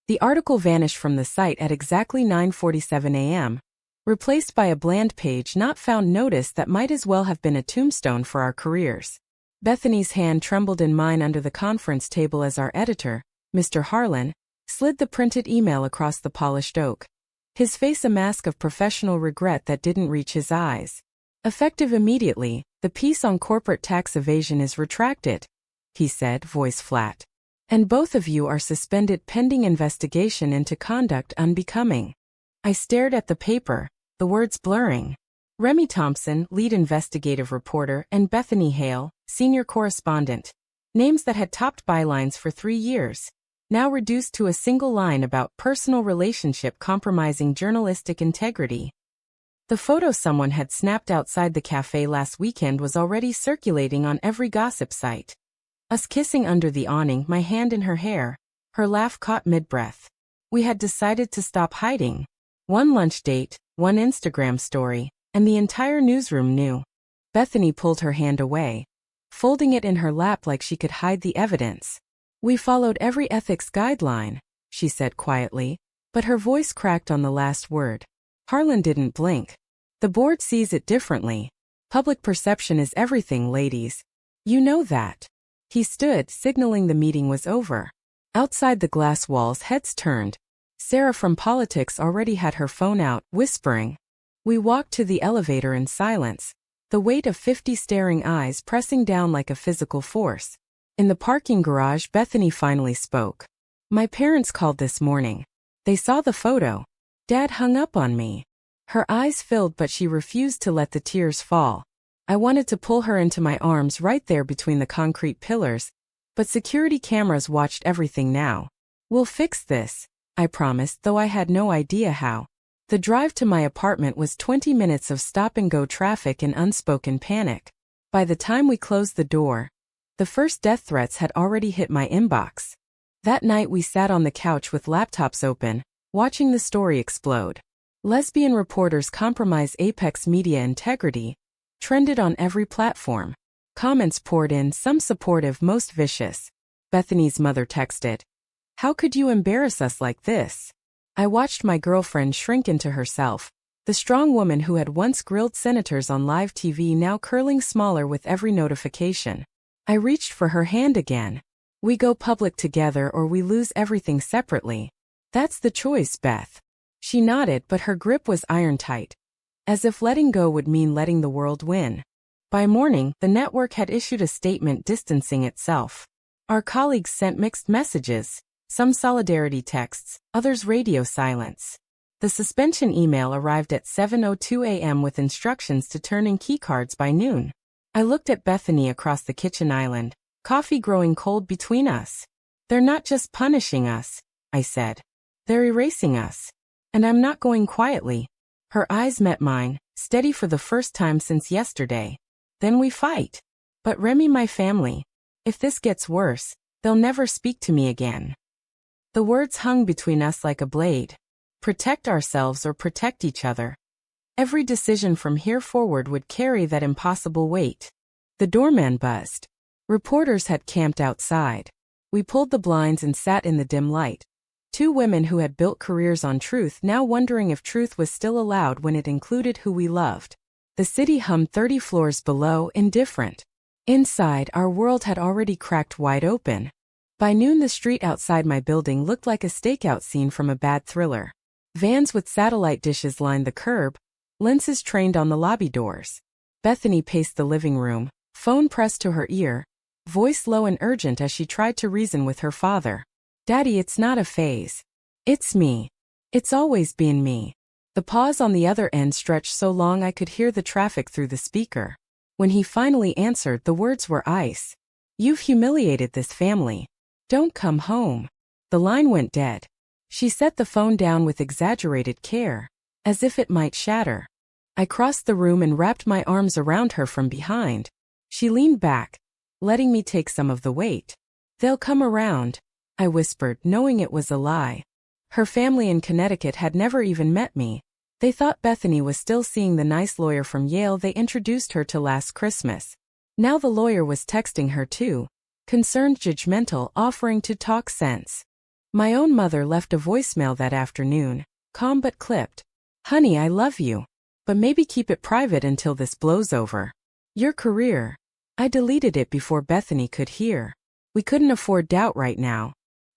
The article vanished from the site at exactly 9:47 a.m., replaced by a bland page not found notice that might as well have been a tombstone for our careers. Bethany's hand trembled in mine under the conference table as our editor, Mr. Harlan, slid the printed email across the polished oak. His face a mask of professional regret that didn't reach his eyes. Effective immediately, the piece on corporate tax evasion is retracted, he said, voice flat. And both of you are suspended pending investigation into conduct unbecoming. I stared at the paper, the words blurring. Remi Thompson, lead investigative reporter, and Bethany Hale, senior correspondent. Names that had topped bylines for 3 years. Now reduced to a single line about personal relationship compromising journalistic integrity. The photo someone had snapped outside the cafe last weekend was already circulating on every gossip site. Us kissing under the awning, my hand in her hair, her laugh caught mid-breath. We had decided to stop hiding. One lunch date, one Instagram story, and the entire newsroom knew. Bethany pulled her hand away, folding it in her lap like she could hide the evidence. We followed every ethics guideline, she said quietly, but her voice cracked on the last word. Harlan didn't blink. The board sees it differently. Public perception is everything, ladies. You know that. He stood, signaling the meeting was over. Outside the glass walls, heads turned. Sarah from politics already had her phone out, whispering. We walked to the elevator in silence, the weight of 50 staring eyes pressing down like a physical force. In the parking garage, Bethany finally spoke. My parents called this morning. They saw the photo. Dad hung up on me. Her eyes filled, but she refused to let the tears fall. I wanted to pull her into my arms right there between the concrete pillars, but security cameras watched everything now. We'll fix this, I promised, though I had no idea how. The drive to my apartment was 20 minutes of stop-and-go traffic and unspoken panic. By the time we closed the door, the first death threats had already hit my inbox. That night we sat on the couch with laptops open, watching the story explode. Lesbian reporters compromise Apex media integrity, trended on every platform. Comments poured in, some supportive, most vicious. Bethany's mother texted. How could you embarrass us like this? I watched my girlfriend shrink into herself, the strong woman who had once grilled senators on live TV now curling smaller with every notification. I reached for her hand again. We go public together or we lose everything separately. That's the choice, Beth. She nodded, but her grip was iron-tight, as if letting go would mean letting the world win. By morning, the network had issued a statement distancing itself. Our colleagues sent mixed messages, some solidarity texts, others radio silence. The suspension email arrived at 7:02 a.m. with instructions to turn in keycards by noon. I looked at Bethany across the kitchen island, coffee growing cold between us. They're not just punishing us, I said. They're erasing us. And I'm not going quietly. Her eyes met mine, steady for the first time since yesterday. Then we fight. But Remi, my family. If this gets worse, they'll never speak to me again. The words hung between us like a blade. Protect ourselves or protect each other. Every decision from here forward would carry that impossible weight. The doorman buzzed. Reporters had camped outside. We pulled the blinds and sat in the dim light. Two women who had built careers on truth, now wondering if truth was still allowed when it included who we loved. The city hummed 30 floors below, indifferent. Inside, our world had already cracked wide open. By noon, the street outside my building looked like a stakeout scene from a bad thriller. Vans with satellite dishes lined the curb, lenses trained on the lobby doors. Bethany paced the living room, phone pressed to her ear, voice low and urgent as she tried to reason with her father. Daddy, it's not a phase. It's me. It's always been me. The pause on the other end stretched so long I could hear the traffic through the speaker. When he finally answered, the words were ice. You've humiliated this family. Don't come home. The line went dead. She set the phone down with exaggerated care, as if it might shatter. I crossed the room and wrapped my arms around her from behind. She leaned back, letting me take some of the weight. They'll come around, I whispered, knowing it was a lie. Her family in Connecticut had never even met me. They thought Bethany was still seeing the nice lawyer from Yale they introduced her to last Christmas. Now the lawyer was texting her too, concerned, judgmental, offering to talk sense. My own mother left a voicemail that afternoon, calm but clipped. Honey, I love you. But maybe keep it private until this blows over. Your career. I deleted it before Bethany could hear. We couldn't afford doubt right now.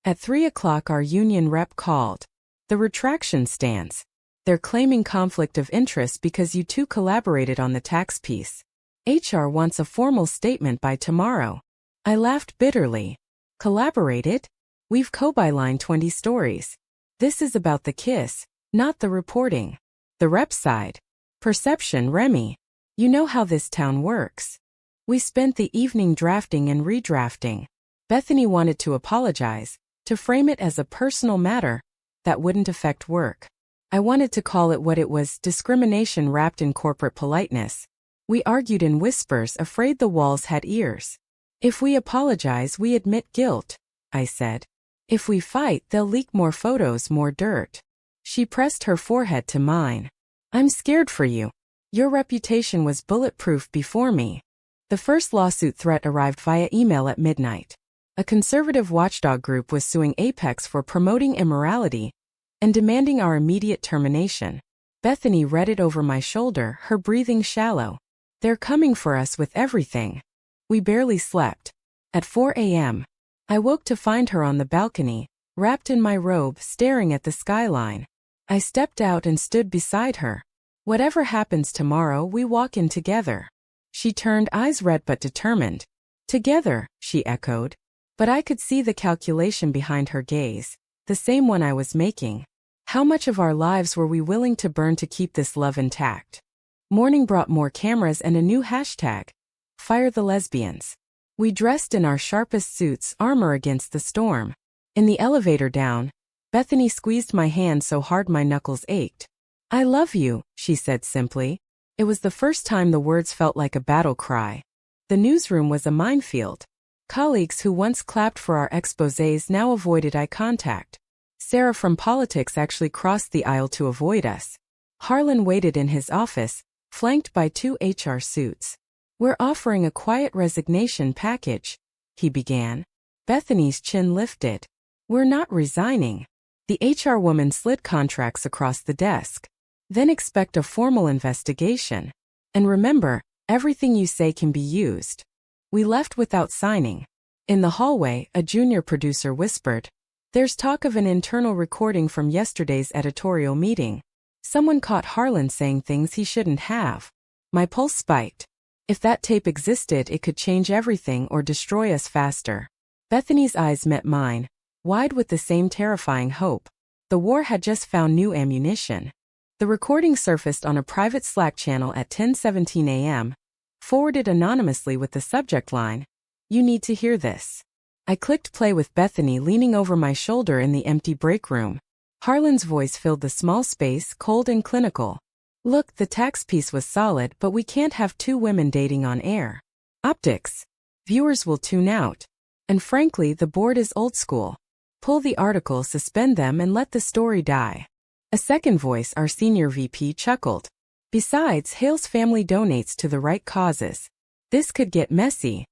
At 3 o'clock our union rep called. The retraction stance. They're claiming conflict of interest because you two collaborated on the tax piece. HR wants a formal statement by tomorrow. I laughed bitterly. Collaborated? We've co-bylined 20 stories. This is about the kiss, not the reporting. The rep side. Perception, Remi. You know how this town works. We spent the evening drafting and redrafting. Bethany wanted to apologize, to frame it as a personal matter that wouldn't affect work. I wanted to call it what it was, discrimination wrapped in corporate politeness. We argued in whispers, afraid the walls had ears. If we apologize, we admit guilt, I said. If we fight, they'll leak more photos, more dirt. She pressed her forehead to mine. I'm scared for you. Your reputation was bulletproof before me. The first lawsuit threat arrived via email at midnight. A conservative watchdog group was suing Apex for promoting immorality and demanding our immediate termination. Bethany read it over my shoulder, her breathing shallow. They're coming for us with everything. We barely slept. At 4 a.m., I woke to find her on the balcony, wrapped in my robe, staring at the skyline. I stepped out and stood beside her. Whatever happens tomorrow, we walk in together. She turned, eyes red but determined. Together, she echoed. But I could see the calculation behind her gaze, the same one I was making. How much of our lives were we willing to burn to keep this love intact? Morning brought more cameras and a new hashtag. Fire the lesbians. We dressed in our sharpest suits, armor against the storm. In the elevator down, Bethany squeezed my hand so hard my knuckles ached. I love you, she said simply. It was the first time the words felt like a battle cry. The newsroom was a minefield. Colleagues who once clapped for our exposés now avoided eye contact. Sarah from politics actually crossed the aisle to avoid us. Harlan waited in his office, flanked by 2 HR suits. We're offering a quiet resignation package, he began. Bethany's chin lifted. We're not resigning. The HR woman slid contracts across the desk. Then expect a formal investigation. And remember, everything you say can be used. We left without signing. In the hallway, a junior producer whispered, There's talk of an internal recording from yesterday's editorial meeting. Someone caught Harlan saying things he shouldn't have. My pulse spiked. If that tape existed, it could change everything or destroy us faster. Bethany's eyes met mine, wide with the same terrifying hope. The war had just found new ammunition. The recording surfaced on a private Slack channel at 10:17 a.m., forwarded anonymously with the subject line, You need to hear this. I clicked play with Bethany leaning over my shoulder in the empty break room. Harlan's voice filled the small space, cold and clinical. Look, the tax piece was solid, but we can't have 2 women dating on air. Optics. Viewers will tune out. And frankly, the board is old school. Pull the article, suspend them, and let the story die. A second voice, our senior VP, chuckled. Besides, Hale's family donates to the right causes. This could get messy.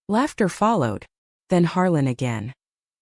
Laughter followed. Then Harlan again.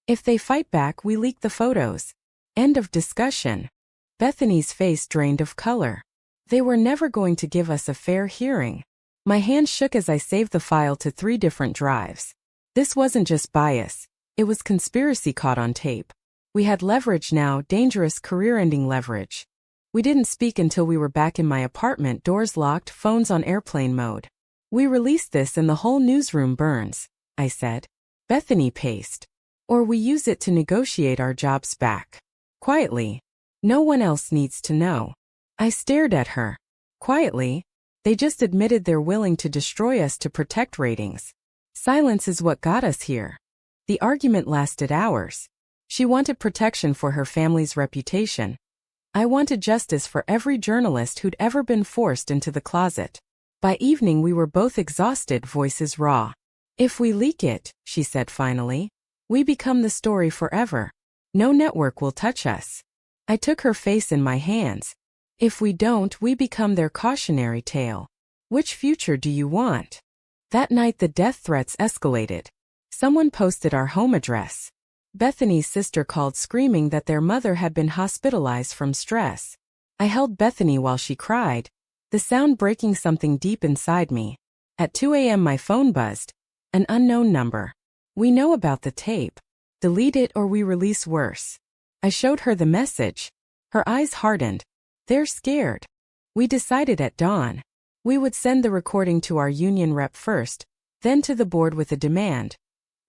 If they fight back, we leak the photos. End of discussion. Bethany's face drained of color. They were never going to give us a fair hearing. My hand shook as I saved the file to 3 different drives. This wasn't just bias. It was conspiracy caught on tape. We had leverage now, dangerous career-ending leverage. We didn't speak until we were back in my apartment, doors locked, phones on airplane mode. We release this and the whole newsroom burns, I said. Bethany paced. Or we use it to negotiate our jobs back. Quietly. No one else needs to know. I stared at her. Quietly. They just admitted they're willing to destroy us to protect ratings. Silence is what got us here. The argument lasted hours. She wanted protection for her family's reputation. I wanted justice for every journalist who'd ever been forced into the closet. By evening we were both exhausted, voices raw. If we leak it, she said finally, we become the story forever. No network will touch us. I took her face in my hands. If we don't, we become their cautionary tale. Which future do you want? That night the death threats escalated. Someone posted our home address. Bethany's sister called screaming that their mother had been hospitalized from stress. I held Bethany while she cried, the sound breaking something deep inside me. At 2 a.m. my phone buzzed. An unknown number. "We know about the tape. Delete it or we release worse." I showed her the message. Her eyes hardened. "They're scared." We decided at dawn. We would send the recording to our union rep first, then to the board with a demand.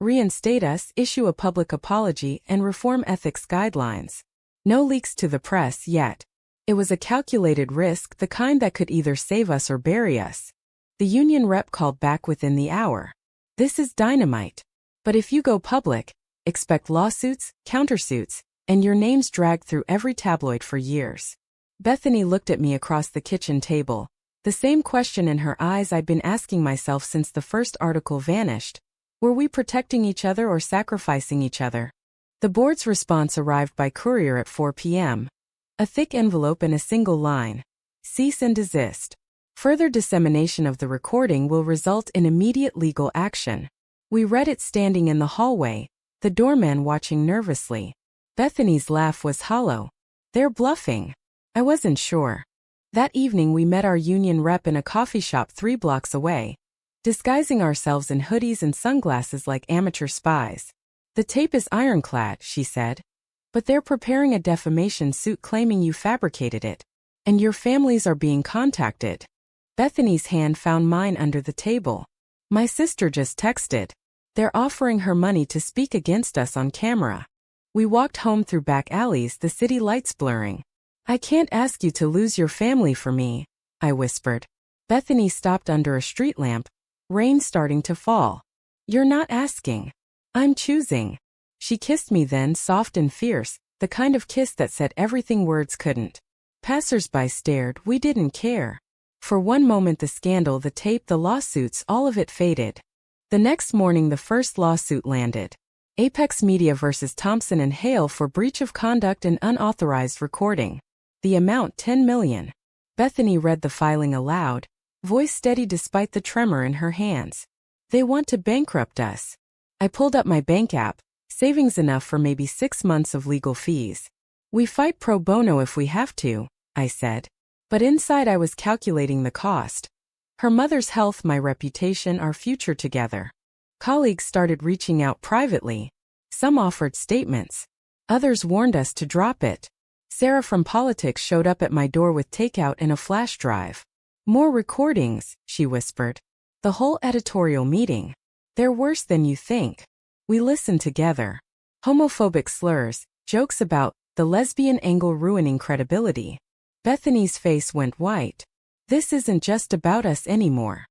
Reinstate us, issue a public apology, and reform ethics guidelines. No leaks to the press yet. It was a calculated risk, the kind that could either save us or bury us. The union rep called back within the hour. "This is dynamite. But if you go public, expect lawsuits, countersuits, and your name's dragged through every tabloid for years." Bethany looked at me across the kitchen table, the same question in her eyes I'd been asking myself since the first article vanished. Were we protecting each other or sacrificing each other? The board's response arrived by courier at 4 p.m. A thick envelope and a single line. "Cease and desist. Further dissemination of the recording will result in immediate legal action." We read it standing in the hallway, the doorman watching nervously. Bethany's laugh was hollow. "They're bluffing." I wasn't sure. That evening we met our union rep in a coffee shop 3 blocks away, disguising ourselves in hoodies and sunglasses like amateur spies. "The tape is ironclad," she said. "But they're preparing a defamation suit claiming you fabricated it. And your families are being contacted." Bethany's hand found mine under the table. "My sister just texted. They're offering her money to speak against us on camera." We walked home through back alleys, the city lights blurring. "I can't ask you to lose your family for me," I whispered. Bethany stopped under a street lamp, rain starting to fall. "You're not asking. I'm choosing." She kissed me then, soft and fierce, the kind of kiss that said everything words couldn't. Passers-by stared, we didn't care. For one moment the scandal, the tape, the lawsuits, all of it faded. The next morning the first lawsuit landed. Apex Media vs. Thompson and Hale for breach of conduct and unauthorized recording. The amount $10 million. Bethany read the filing aloud, voice steady despite the tremor in her hands. "They want to bankrupt us." I pulled up my bank app, savings enough for maybe 6 months of legal fees. "We fight pro bono if we have to," I said. But inside I was calculating the cost. Her mother's health, my reputation, our future together. Colleagues started reaching out privately. Some offered statements. Others warned us to drop it. Sarah from politics showed up at my door with takeout and a flash drive. "More recordings," she whispered. "The whole editorial meeting. They're worse than you think." We listened together. Homophobic slurs, jokes about the lesbian angle ruining credibility. Bethany's face went white. "This isn't just about us anymore."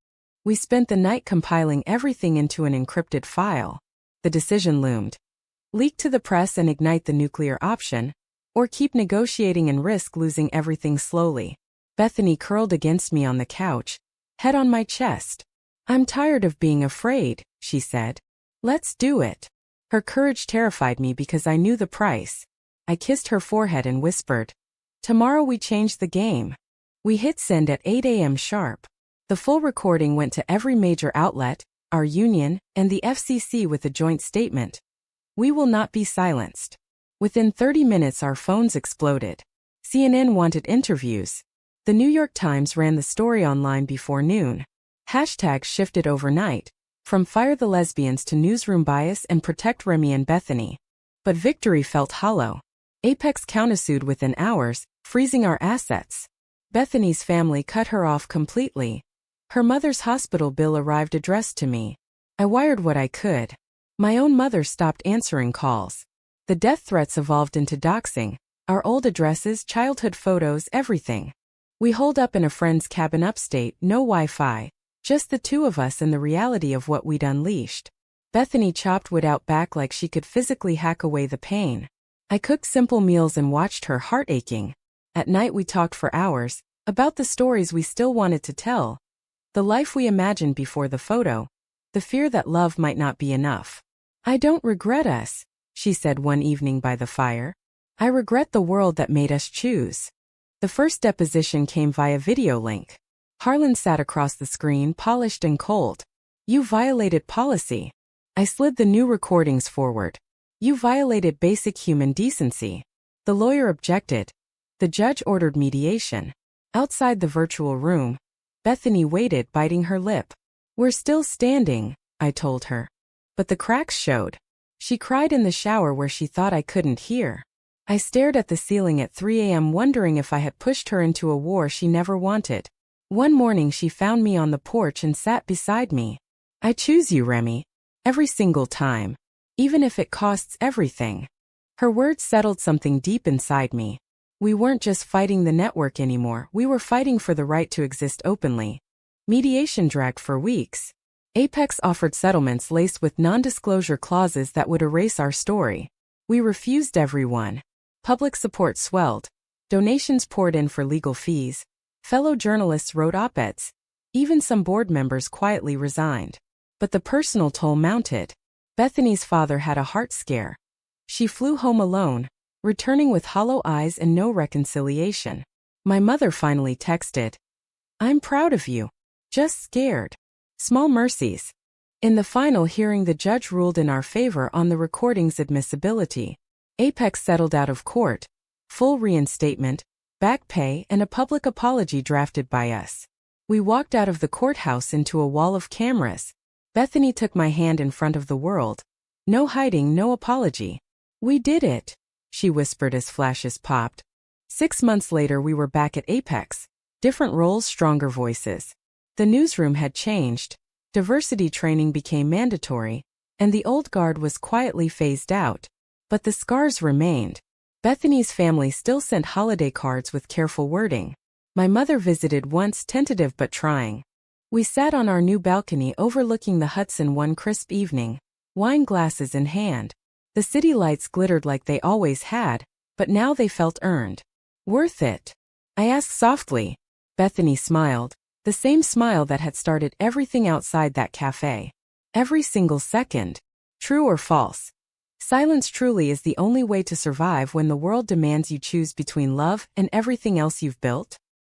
We spent the night compiling everything into an encrypted file. The decision loomed. Leak to the press and ignite the nuclear option, or keep negotiating and risk losing everything slowly. Bethany curled against me on the couch, head on my chest. "I'm tired of being afraid," she said. "Let's do it." Her courage terrified me because I knew the price. I kissed her forehead and whispered, "Tomorrow we change the game." We hit send at 8 a.m. sharp. The full recording went to every major outlet, our union, and the FCC with a joint statement. "We will not be silenced." Within 30 minutes our phones exploded. CNN wanted interviews. The New York Times ran the story online before noon. Hashtags shifted overnight, from Fire the Lesbians to Newsroom bias and Protect Remi and Bethany. But victory felt hollow. Apex countersued within hours, freezing our assets. Bethany's family cut her off completely. Her mother's hospital bill arrived addressed to me. I wired what I could. My own mother stopped answering calls. The death threats evolved into doxing, our old addresses, childhood photos, everything. We holed up in a friend's cabin upstate, no Wi-Fi, just the two of us and the reality of what we'd unleashed. Bethany chopped wood out back like she could physically hack away the pain. I cooked simple meals and watched her, heart aching. At night we talked for hours, about the stories we still wanted to tell. The life we imagined before the photo. The fear that love might not be enough. "I don't regret us," she said one evening by the fire. "I regret the world that made us choose." The first deposition came via video link. Harlan sat across the screen, polished and cold. "You violated policy." I slid the new recordings forward. You violated basic human decency. The lawyer objected. The judge ordered mediation. Outside the virtual room, Bethany waited, biting her lip. We're still standing, I told her. But the cracks showed. She cried in the shower where she thought I couldn't hear. I stared at the ceiling at 3 a.m. wondering if I had pushed her into a war she never wanted. One morning she found me on the porch and sat beside me. I choose you, Remi. Every single time. Even if it costs everything. Her words settled something deep inside me. We weren't just fighting the network anymore, we were fighting for the right to exist openly. Mediation dragged for weeks. Apex offered settlements laced with non-disclosure clauses that would erase our story. We refused everyone. Public support swelled. Donations poured in for legal fees. Fellow journalists wrote op-eds. Even some board members quietly resigned. But the personal toll mounted. Bethany's father had a heart scare. She flew home alone, returning with hollow eyes and no reconciliation. My mother finally texted, "I'm proud of you. Just scared. Small mercies." In the final hearing, the judge ruled in our favor on the recording's admissibility. Apex settled out of court. Full reinstatement, back pay, and a public apology drafted by us. We walked out of the courthouse into a wall of cameras. Bethany took my hand in front of the world. No hiding, no apology. "We did it," she whispered as flashes popped. 6 months later we were back at Apex. Different roles, stronger voices. The newsroom had changed. Diversity training became mandatory, and the old guard was quietly phased out. But the scars remained. Bethany's family still sent holiday cards with careful wording. My mother visited once, tentative but trying. We sat on our new balcony overlooking the Hudson one crisp evening, wine glasses in hand. The city lights glittered like they always had, but now they felt earned. "Worth it?" I asked softly. Bethany smiled, the same smile that had started everything outside that cafe. "Every single second." True or false? Silence truly is the only way to survive when the world demands you choose between love and everything else you've built.